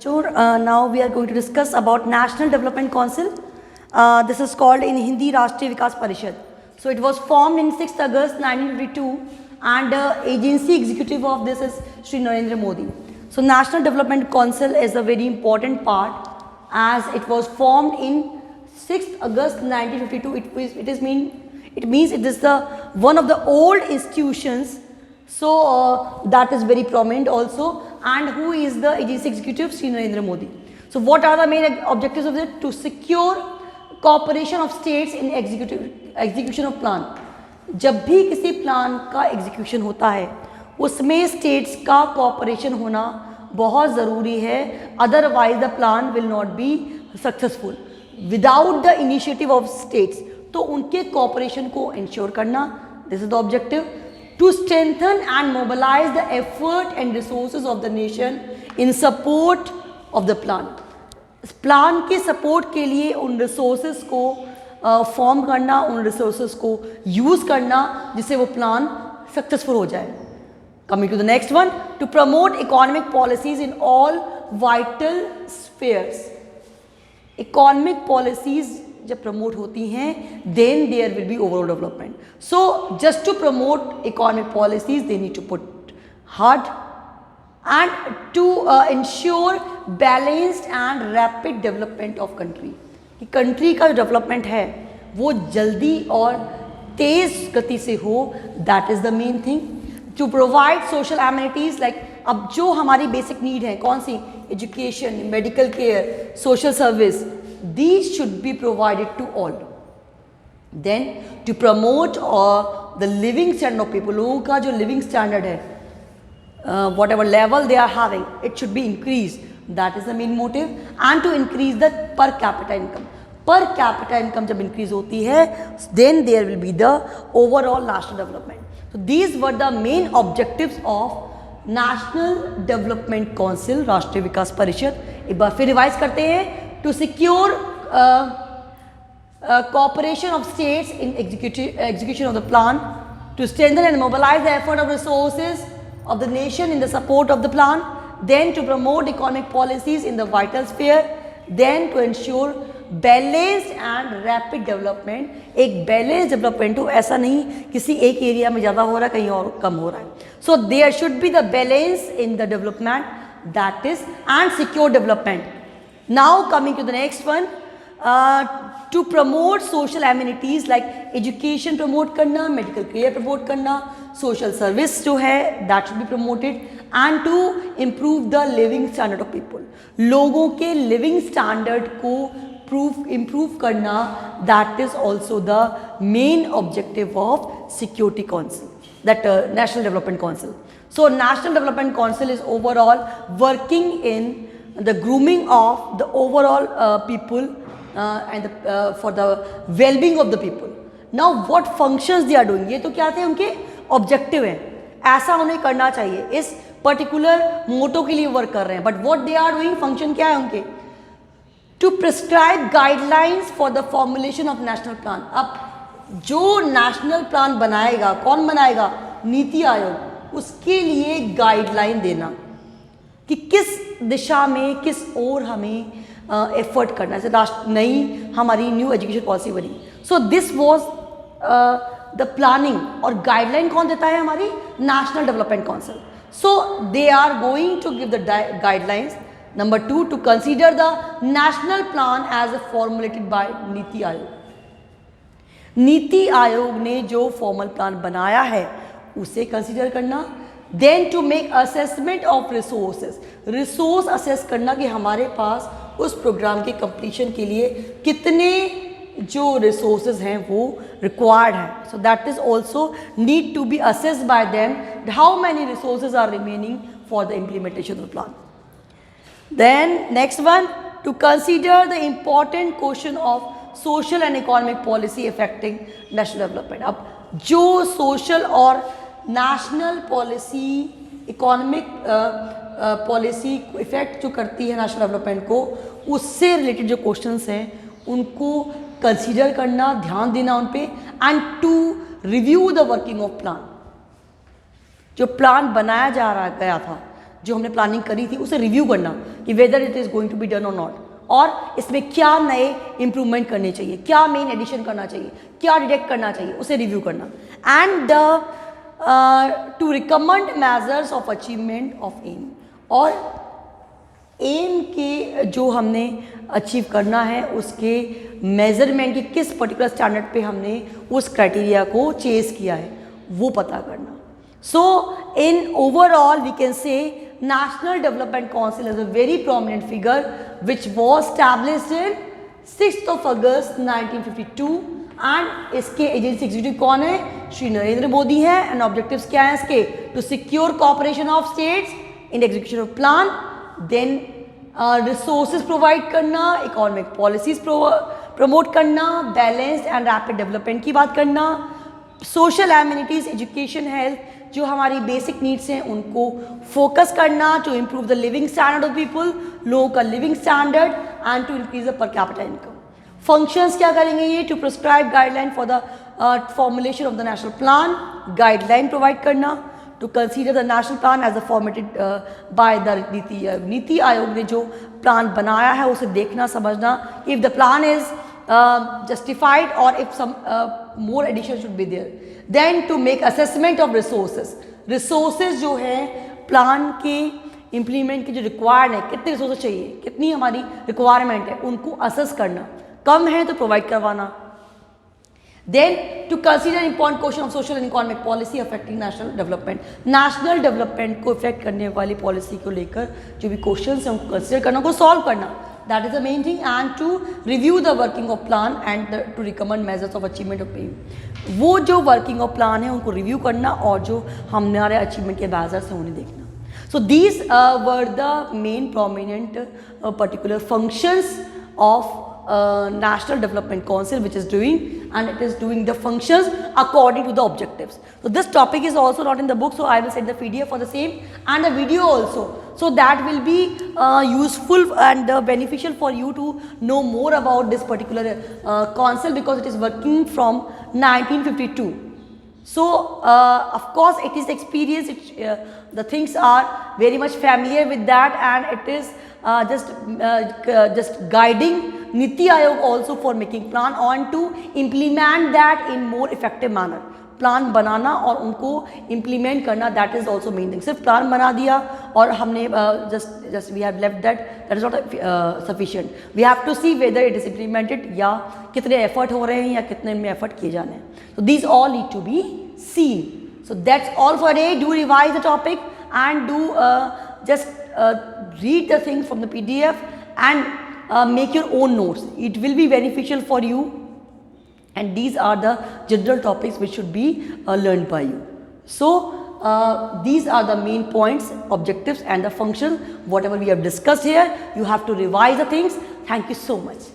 Sure. Now we are going to discuss about National Development Council. This is called in Hindi Rashtriya Vikas Parishad. So it was formed in 6th August 1952 and agency executive of this is Shri Narendra Modi. So National Development Council is a very important part as it was formed in 6th August 1952. It means it is the one of the old institutions. So that is very prominent also. And who is the agency executive? Shri Narendra Modi. So what are the main objectives of it? To secure cooperation of states in execution of plan. जब भी किसी plan का execution होता है उसमें states का cooperation होना बहुत ज़रूरी है, otherwise the plan will not be successful without the initiative of states. तो उनके कोऑपरेशन को इंश्योर करना, this is the objective. To strengthen and mobilize the effort and resources of the nation in support of the plan. Plan के support के लिए उन resources को form करना, उन रिसोर्सेज को यूज़ करना जिससे वो प्लान सक्सेसफुल हो जाए. Coming to the next one, to promote economic policies in all vital spheres. Economic policies जब प्रमोट होती हैं then there will be overall development. So just to promote economic policies they need to put hard and to ensure balanced and rapid development of country. कि country का जो development है वो जल्दी और तेज़ गति से हो, that is the main thing. To provide social amenities like अब जो हमारी बेसिक नीड है कौन सी, education, medical care, social service, these should be provided to all. Then to promote the living standard of people, लोगों का जो living standard है, whatever level they are having, it should be increased. That is the main motive. And to increase the per capita income. Per capita income जब increase होती है then there will be the overall national development. So these were the main objectives of National Development Council, राष्ट्रीय विकास परिषद. एक बार फिर revise करते हैं. To secure cooperation of states in execution of the plan, to strengthen and mobilize the effort of resources of the nation in the support of the plan, then to promote economic policies in the vital sphere, then to ensure balanced and rapid development. एक balanced development हो, ऐसा नहीं किसी एक area में ज़्यादा हो रहा है कहीं और कम हो रहा है. So there should be the balance in the development, that is, and secure development. Now coming to the next one, to promote social amenities like education promote करना, medical care promote करना, social service जो है that should be promoted, and to improve the living standard of people. लोगों के living standard को improve करना, that is also the main objective of Security Council, that National Development Council. So National Development Council is overall working in the grooming of the overall people and for the well-being of the people. Now what functions they are doing, ये तो क्या थे उनके objective हैं, ऐसा उन्हें करना चाहिए, इस पर्टिकुलर मोटो के लिए वर्क कर रहे हैं. But what they are doing, function क्या है उनके, to prescribe guidelines for the formulation of national plan. अब जो नेशनल प्लान बनाएगा, कौन बनाएगा, नीति आयोग, उसके लिए गाइडलाइन देना कि किस दिशा में किस ओर हमें एफर्ट करना है. नई हमारी न्यू एजुकेशन पॉलिसी बनी. So this was the planning और गाइडलाइन कौन देता है, हमारी national development council. So they are going to give the guidelines. Number 2, to consider the national plan as a formulated by Niti Aayog. नीति आयोग ने जो फॉर्मल प्लान बनाया है उसे कंसीडर करना. Then to make assessment of resources, resource assess करना कि हमारे पास उस प्रोग्राम के कंप्लीशन के लिए कितने जो रिसोर्सेज हैं वो रिक्वायर्ड हैं. So that is also need to be assessed by them, how many resources are remaining for the implementation of the plan. Then next one, to consider the important question of social and economic policy affecting national development. अब जो social और national policy, economic policy effect जो करती है national development को, उससे related जो questions हैं उनको कंसीडर करना, ध्यान देना उन पे. And to review the working of plan. जो प्लान बनाया गया था जो हमने प्लानिंग करी थी उसे रिव्यू करना कि whether it is going to be done और नॉट, और इसमें क्या नए इंप्रूवमेंट करने चाहिए, क्या मेन एडिशन करना चाहिए, क्या डिटेक्ट करना चाहिए, उसे रिव्यू करना। And to recommend measures of achievement of M, और एम के जो हमने अचीव करना है उसके मेजरमेंट की किस पर्टिकुलर स्टैंडर्ड पे हमने उस क्राइटेरिया को चेस किया है वो पता करना। So in overall we can say National Development Council is a very prominent figure which was established in 6th of August 1952 and इसके एजेंसी एग्जीक्यूटिव कौन है? श्री नरेंद्र मोदी है। एंड ऑब्जेक्टिव्स क्या हैं इसके? To secure cooperation of states in execution of plan, then resources provide करना, economic policies promote करना, balanced and rapid development की बात करना, सोशल एमिनिटीज, एजुकेशन, हेल्थ, जो हमारी बेसिक नीड्स हैं उनको फोकस करना, to improve the living standard of people, लोगों का living standard, and to increase the per capita income. Functions क्या करेंगे ये? To prescribe guideline for the formulation of the national plan, guideline provide करना, to consider the national plan as a formatted by the NITI Aayog ने जो plan बनाया है उसे देखना समझना, if the plan is justified or if some more addition should be there. Then to make assessment of resources. Resources जो है plan के इम्प्लीमेंट के जो रिक्वायर्ड है, कितने रिसोर्सेज चाहिए, कितनी हमारी रिक्वायरमेंट है, उनको असेस करना, कम है तो प्रोवाइड करवाना। Then to consider important question of social and economic policy affecting national development. National development को इफेक्ट करने वाली पॉलिसी को लेकर जो भी क्वेश्चंस हैं उनको कंसिडर करना, उनको सॉल्व करना, that is the main thing, and to review the working of plan and to recommend measures of achievement of aim. वो जो working of plan है उनको रिव्यू करना और जो हमारे अचीवमेंट के मेजर्स हैं उन्हें देखना। So these were the main prominent particular functions of National Development Council, which is doing, and it is doing the functions according to the objectives. So this topic is also not in the book, so I will send the PDF for the same and the video also, so that will be useful and beneficial for you to know more about this particular council, because it is working from 1952. So of course it is experience, the things are very much familiar with that, and it is just guiding Niti Aayog also for making plan on to implement that in more effective manner. Plan बनाना और उनको implement करना, that is also main thing. सिर्फ plan बना दिया और हमने just we have left that is not sufficient. We have to see whether it is implemented, या कितने एफर्ट हो रहे हैं या कितने में एफर्ट किए जाने हैं। So these all need to be seen. So that's all for today. Do revise the topic and do just read the things from the PDF and make your own notes. It will be beneficial for you, and these are the general topics which should be learned by you. So these are the main points, objectives and the functions, whatever we have discussed here. You have to revise the things. Thank you so much.